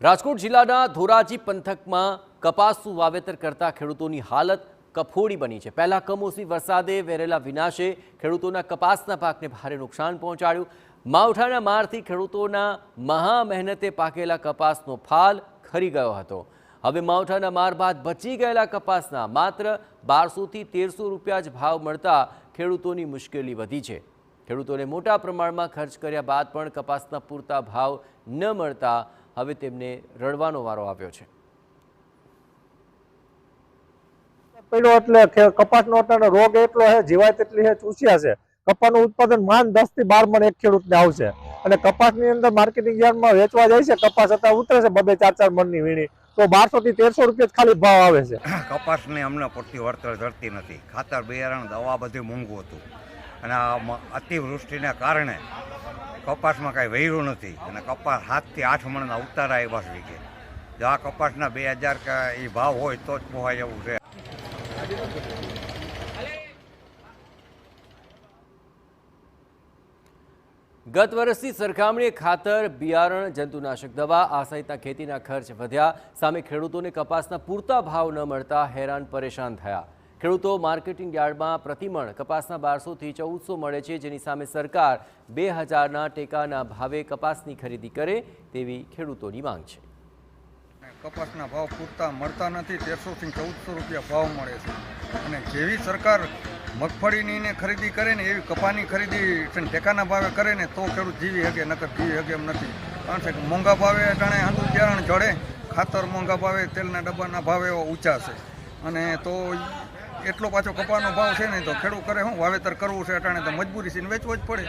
રાજકોટ જિલ્લાના ધોરાજી પંથકમાં કપાસનું વાવેતર કરતા ખેડૂતોની હાલત કફોડી બની છે। પહેલા કમોસમી વરસાદે વેરેલા વિનાશે ખેડૂતોના કપાસના પાકને ભારે નુકસાન પહોંચાડ્યું। માવઠાના મારથી ખેડૂતોના મહા મહેનતે પાકેલા કપાસનો ફાલ ખરી ગયો હતો। હવે માવઠાના માર બાદ બચી ગયેલા કપાસના માત્ર 1200 થી 1300 રૂપિયા જ ભાવ મળતા ખેડૂતોની મુશ્કેલી વધી છે। ખેડૂતોને મોટા પ્રમાણમાં ખર્ચ કર્યા બાદ પણ કપાસના પૂરતા ભાવ ન મળતા હવે તેમને રડવાનો વારો આવ્યો છે। પેલો એટલે કપાસનો રોગ એટલો છે, જીવાત એટલી છે, ચૂસ્યા છે। કપાસનું ઉત્પાદન માન 10 થી 12 મણ એક ખેડૂતને આવશે અને કપાસની અંદર માર્કેટિંગ યાર્ડમાં વેચવા જાય છે। કપાસ અત્યારે ઉતરે છે 2-4 મણની વીણી, તો 1200 થી 1300 રૂપિયા ખાલી ભાવ આવે છે। કપાસને અમને પૂરતી વળતર જડતી નથી। ખાતર, બિયારણ, દવા બધું મોંઘું હતું અને આ અતિવૃષ્ટિને કારણે કપાસમાં કાંઈ વહેરું નથી અને કપાસ 7 થી 8 મણના ઉતારા એ બસ વીઘે। જો આ કપાસના 2000 કે એ ભાવ હોય તો જ પોહાય એવું છે। ગત વર્ષની સરખામણીએ ખાતર, બિયારણ, જંતુનાશક દવા આ સહિતના ખેતીના ખર્ચ વધ્યા સામે ખેડૂતોને કપાસના પૂરતા ભાવ ન મળતા હેરાન પરેશાન થયા। ખેડૂતો માર્કેટિંગ યાર્ડમાં પ્રતિમણ કપાસના 1200 થી 1400 મળે છે, જેની સામે સરકાર 2000ના ટેકાના ભાવે કપાસની ખરીદી કરે તેવી ખેડૂતોની માંગ છે। કપાસના ભાવ પૂરતા મળતા નથી। 1300 થી 1400 રૂપિયા ભાવ મળે છે અને જેવી સરકાર મગફળીની ખરીદી કરે ને એવી કપાસની ખરીદી ટેકાના ભાવે કરે ને તો ખેડૂત જીવી શકે, નકર જીવી શકે એમ નથી। કારણ કે મોંઘા ભાવે અટાણે આંધું બિયારણ જડે, ખાતર મોંઘા ભાવે, તેલના ડબ્બાના ભાવ એવા ઊંચા છે અને તો એટલો પાછો કપાસનો ભાવ છે ને તો ખેડૂત કરે શું, વાવેતર કરવું છે અટાણે તો મજબૂરી છે ને વેચવો જ પડે।